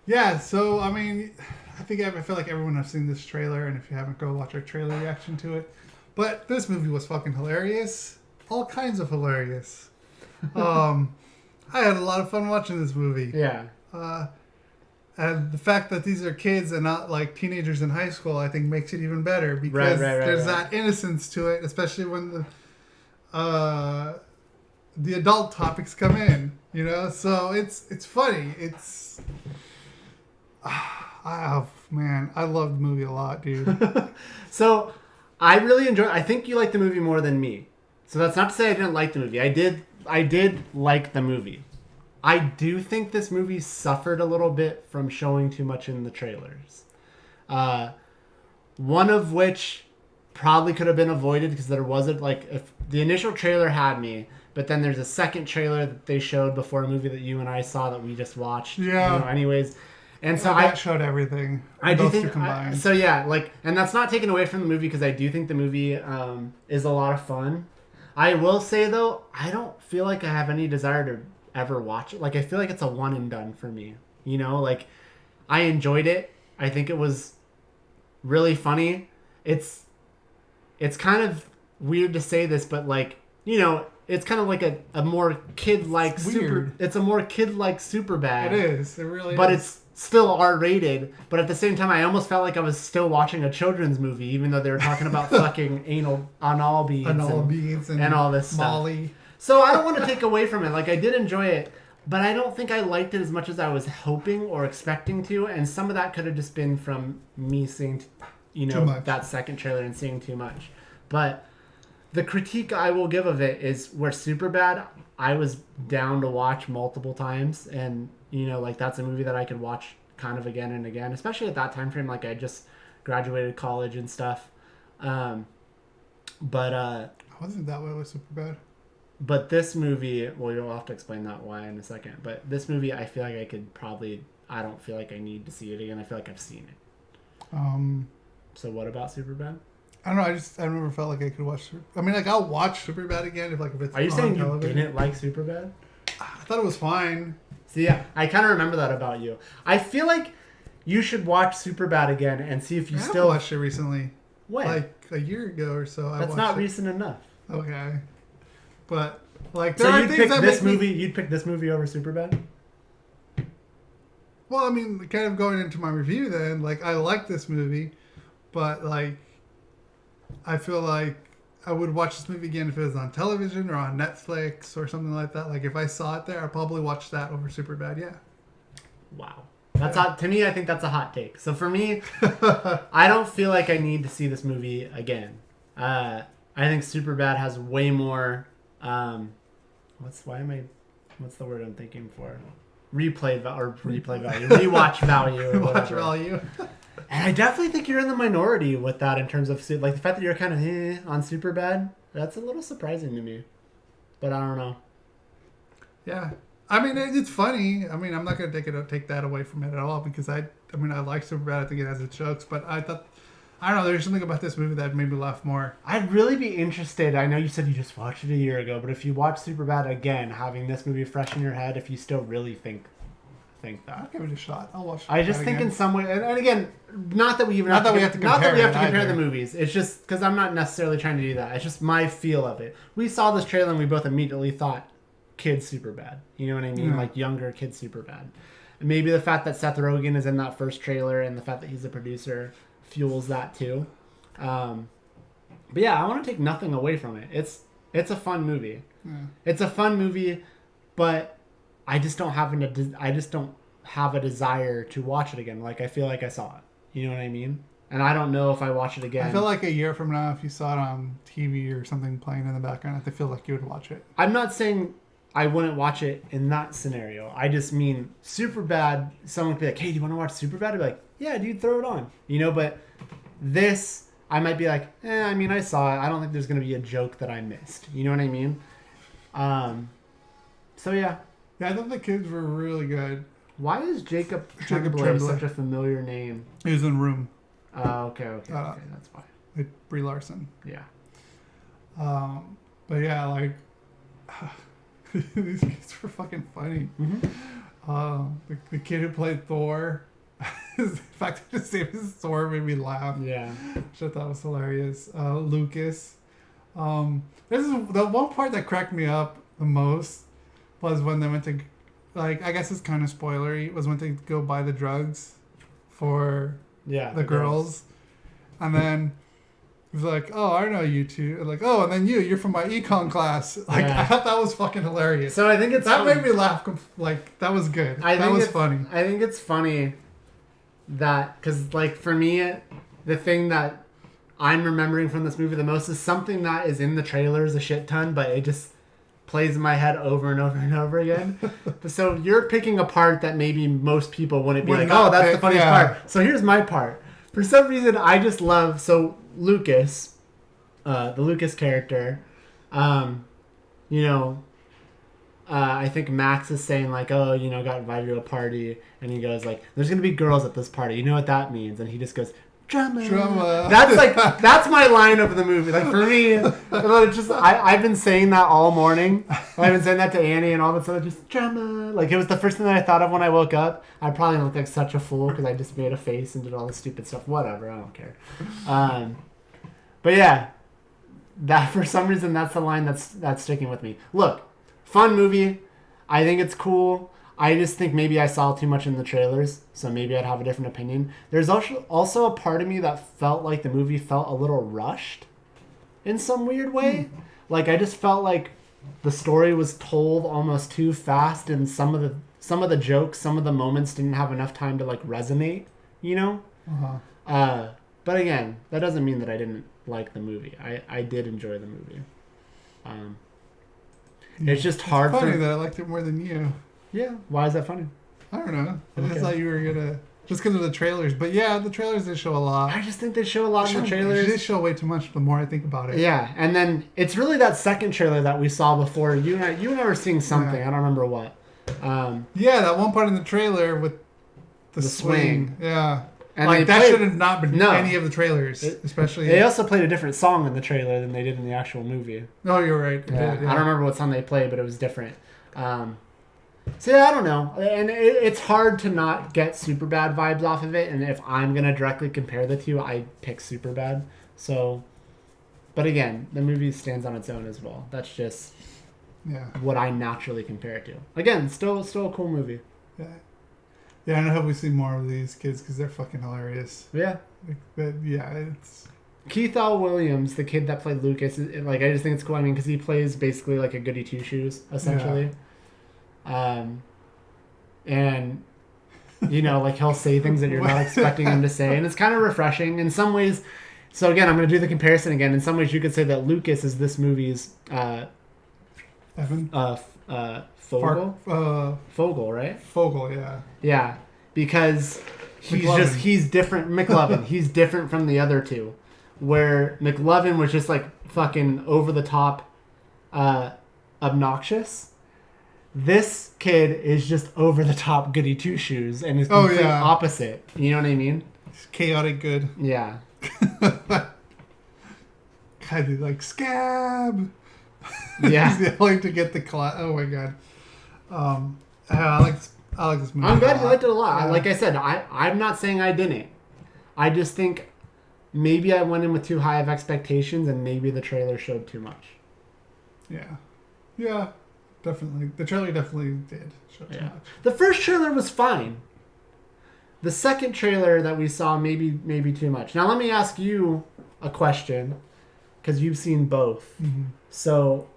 Yeah, so I mean, I feel like everyone has seen this trailer, and if you haven't, go watch our trailer reaction to it. But this movie was fucking hilarious, all kinds of hilarious. Um, I had a lot of fun watching this movie. Yeah. And the fact that these are kids and not like teenagers in high school, I think makes it even better because there's that innocence to it, especially when the adult topics come in. You know, so it's funny. It's man, I love the movie a lot, dude. So I really enjoy. I think you like the movie more than me. So that's not to say I didn't like the movie. I did like the movie. I do think this movie suffered a little bit from showing too much in the trailers. One of which probably could have been avoided because there wasn't like if the initial trailer had me, but then there's a second trailer that they showed before a movie that you and I saw that we just watched. Yeah. You know, anyways. And so that showed everything. I do those think two combined. so. Yeah, like, and that's not taken away from the movie because I do think the movie is a lot of fun. I will say though, I don't feel like I have any desire to ever watch it. Like, I feel like it's a one and done for me. You know, like I enjoyed it. I think it was really funny. It's kind of weird to say this, but like, you know, it's kind of like a more kid-like it's a more kid-like Superbad. It is. It really but is. It's still R-rated, but at the same time I almost felt like I was still watching a children's movie, even though they were talking about fucking anal beads and all this Molly stuff. So I don't want to take away from it. Like, I did enjoy it, but I don't think I liked it as much as I was hoping or expecting to, and some of that could have just been from me seeing, you know, that second trailer and seeing too much. But the critique I will give of it is where Superbad, I was down to watch multiple times, and you know, like that's a movie that I could watch kind of again and again, especially at that time frame. Like I just graduated college and stuff. I wasn't that way with Superbad. But this movie, well, you'll have to explain that why in a second. But this movie, I feel like I don't feel like I need to see it again. I feel like I've seen it. So what about Superbad? I don't know. I never felt like I could watch. I mean, like I'll watch Superbad again if it's. Are you on saying television. you didn't like Superbad? I thought it was fine. See, yeah, I kind of remember that about you. I feel like you should watch Superbad again and see if you still watched it recently. When? Like a year ago or so. That's not recent enough. Okay, but like so you'd pick this movie. You'd pick this movie over Superbad. Well, I mean, kind of going into my review then, like I like this movie, but like I feel like I would watch this movie again if it was on television or on Netflix or something like that. Like if I saw it there, I'd probably watch that over Superbad. Yeah. Wow. That's hot. To me, I think that's a hot take. So for me, I don't feel like I need to see this movie again. I think Superbad has way more. What's the word I'm thinking for? Rewatch value. Or Watch value. And I definitely think you're in the minority with that in terms of like the fact that you're kind of on Superbad. That's a little surprising to me, but I don't know. Yeah, I mean it's funny. I mean I'm not gonna take that away from it at all because I like Superbad. I think it has its jokes, but I don't know. There's something about this movie that made me laugh more. I'd really be interested. I know you said you just watched it a year ago, but if you watch Superbad again, having this movie fresh in your head, if you still really think that. I'll give it a shot. I'll watch it. I just think in some way, and again, not that we have to compare the movies. It's just because I'm not necessarily trying to do that. It's just my feel of it. We saw this trailer and we both immediately thought kids Superbad. You know what I mean? Yeah. Like younger kids Superbad. And maybe the fact that Seth Rogen is in that first trailer and the fact that he's a producer fuels that too. But yeah, I want to take nothing away from it. It's a fun movie. Yeah. It's a fun movie, but I just don't have a desire to watch it again. Like I feel like I saw it. You know what I mean? And I don't know if I watch it again. I feel like a year from now, if you saw it on TV or something playing in the background, I feel like you would watch it. I'm not saying I wouldn't watch it in that scenario. I just mean Superbad. Someone would be like, "Hey, do you want to watch Superbad?" I'd be like, "Yeah, dude, throw it on." You know, but this, I might be like, I mean, I saw it. I don't think there's going to be a joke that I missed. You know what I mean? So yeah. Yeah, I thought the kids were really good. Why is Jacob Tremblay such a familiar name? He was in Room. Oh, okay, that's why. With Brie Larson. Yeah. But yeah, like these kids were fucking funny. Mm-hmm. The kid who played Thor. The fact that his name is Thor made me laugh. Yeah. Which I thought was hilarious. Lucas. This is the one part that cracked me up the most was when they went to, like, I guess it's kind of spoilery, was when they go buy the drugs for the girls. And then he's like, oh, I know you two. And like, oh, and then you're from my econ class. Like, I thought that was fucking hilarious. So I think that made me laugh. Like, that was good. That was funny. I think it's funny that, because, like, for me, the thing that I'm remembering from this movie the most is something that is in the trailers a shit ton, but it just plays in my head over and over and over again. So you're picking a part that maybe most people wouldn't be like, oh, that's the funniest part. So here's my part. For some reason, I just love, so Lucas, the Lucas character, you know, I think Max is saying like, oh, you know, got invited to a party, and he goes like, there's going to be girls at this party. You know what that means? And he just goes, drama. That's like, that's my line of the movie. Like, for me, it's just, I've been saying that all morning. I've been saying that to Annie, and all of a sudden, just drama. Like, it was the first thing that I thought of when I woke up. I probably looked like such a fool because I just made a face and did all this stupid stuff. Whatever, I don't care. But yeah, that for some reason, that's the line that's sticking with me. Look, fun movie. I think it's cool. I just think maybe I saw too much in the trailers, so maybe I'd have a different opinion. There's also a part of me that felt like the movie felt a little rushed in some weird way. Like, I just felt like the story was told almost too fast, and some of the jokes, some of the moments didn't have enough time to, like, resonate, you know? But again, that doesn't mean that I didn't like the movie. I did enjoy the movie. It's just hard. It's funny that I liked it more than you. Yeah. Why is that funny? I don't know. I just thought you were gonna, just because of the trailers. But yeah, the trailers did show a lot. I just think they show a lot in the trailers. They did show way too much the more I think about it. Yeah, and then it's really that second trailer that we saw before. You and I were seeing something. I don't remember what. Yeah, that one part in the trailer with the swing. Yeah. And like, that should have not been any of the trailers, especially. They also played a different song in the trailer than they did in the actual movie. Oh, you're right. Yeah. I don't remember what song they played, but it was different. So yeah, I don't know. And it's hard to not get Superbad vibes off of it. And if I'm going to directly compare the two, I pick Superbad. So, but again, the movie stands on its own as well. That's just what I naturally compare it to. Again, still a cool movie. Yeah. Yeah, and I hope we see more of these kids because they're fucking hilarious. Yeah. It's... Keith L. Williams, the kid that played Lucas, like, I just think it's cool. I mean, because he plays basically like a goody two-shoes, essentially. Yeah. And, you know, like, he'll say things that you're not expecting him to say, and it's kind of refreshing in some ways. So again, I'm going to do the comparison again. In some ways, you could say that Lucas is this movie's Evan? Fogel? Fogel, right? Fogel, yeah. Yeah, because he's different. McLovin, he's different from the other two, where McLovin was just like fucking over the top, obnoxious. This kid is just over the top goody two shoes and is complete opposite. You know what I mean? It's chaotic good. Yeah. Kind of like scab. Yeah. He's yelling to get the class. Oh my god. I like this movie. I'm glad you liked it a lot. Yeah. Like I said, I'm not saying I didn't. I just think maybe I went in with too high of expectations, and maybe the trailer showed too much. Yeah. Yeah. Definitely. The trailer definitely did show too much. The first trailer was fine. The second trailer that we saw, maybe too much. Now let me ask you a question, because you've seen both. Mm-hmm. So,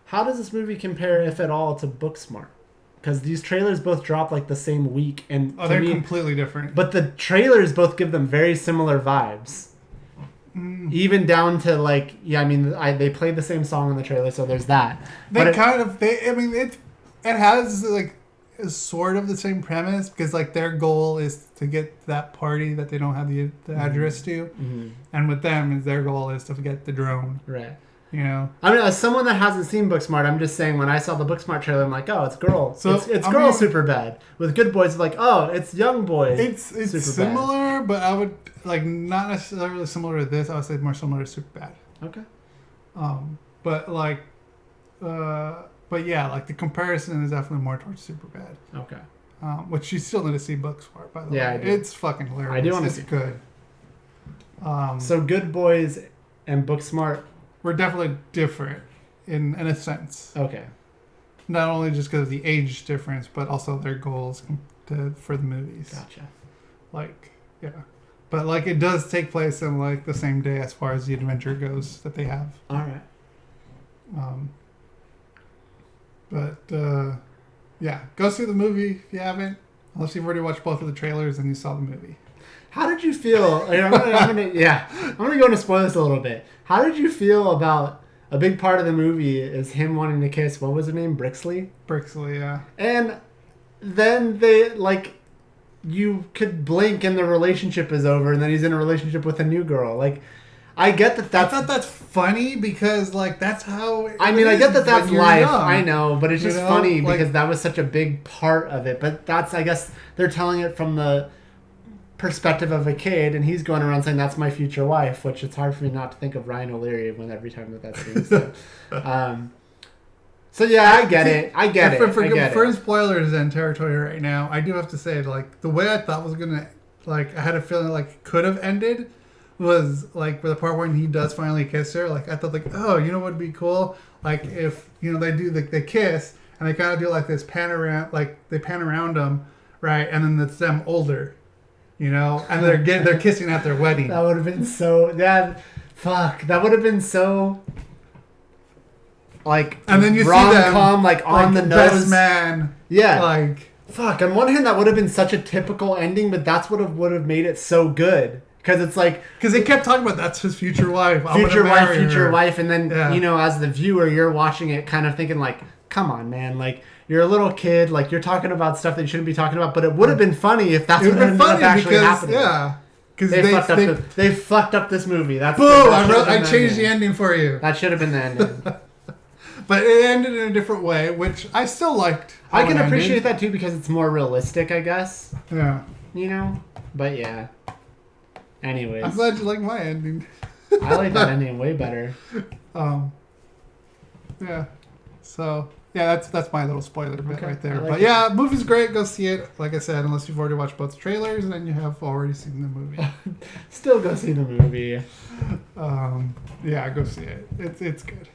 how does this movie compare, if at all, to Booksmart? Because these trailers both drop like the same week, and they're completely different. But the trailers both give them very similar vibes. Even down to like, they played the same song in the trailer, so there's that. It has like sort of the same premise, because like their goal is to get that party that they don't have the address to, and with them their goal is to get the drone. Right. You know. I mean, as someone that hasn't seen Booksmart, I'm just saying when I saw the Booksmart trailer, I'm like, oh, it's girl. So it's girl Superbad. With Good Boys, like, oh, it's young boy. It's similar, but I would like not necessarily similar to this. I would say more similar to Superbad. Okay. But But yeah, like the comparison is definitely more towards Superbad. Okay. Which you still need to see books for, by the way. I do. It's fucking hilarious. I do want to see it. Good. So Good Boys and Booksmart were definitely different in a sense. Okay. Not only just because of the age difference, but also their goals for the movies. Gotcha. Like, yeah. But, like, it does take place in, like, the same day as far as the adventure goes that they have. All right. Yeah. Go see the movie if you haven't. Unless you've already watched both of the trailers and you saw the movie. How did you feel? I'm gonna go into spoilers a little bit. How did you feel about a big part of the movie is him wanting to kiss, what was her name? Brixley? Brixley, yeah. And then they, like, you could blink and the relationship is over and then he's in a relationship with a new girl. Like, I get that that's... I thought that's funny because, like, that's how... I get that that's life. Young. I know, but it's just funny like, because that was such a big part of it. But that's, I guess, they're telling it from the perspective of a kid, and he's going around saying, that's my future wife, which it's hard for me not to think of Ryan O'Leary every time that seems. So yeah, I get it. For spoilers and territory right now, I do have to say, like, the way I thought was gonna, like, I had a feeling like it could have ended was like with the part when he does finally kiss her. Like, I thought, like, oh, you know what would be cool? Like, if, you know, they do the kiss and they kind of do like this pan around, like they pan around them, right? And then it's them older, you know, and they're kissing at their wedding. That would have been so that would have been so. Like, and then you rom-com, see them, like on the nose, best man. Yeah, like fuck. On one hand, that would have been such a typical ending, but that's what would have made it so good because it's like they kept talking about that's his future wife, future wife, and then you know, as the viewer, you're watching it, kind of thinking like, come on, man, like you're a little kid, like you're talking about stuff that you shouldn't be talking about, but it would have been funny if that's what ended up actually happening. Yeah. Because they fucked up this movie. That's boom! I changed the ending for you. That should have been the ending. But it ended in a different way, which I still liked. I can appreciate that too because it's more realistic, I guess. Yeah. You know? But yeah. Anyways. I'm glad you like my ending. I like that ending way better. Yeah. So, yeah, that's my little spoiler bit right there. Like but yeah, movie's great. Go see it. Like I said, unless you've already watched both the trailers and then you have already seen the movie. Still go see the movie. Yeah, go see it. It's good.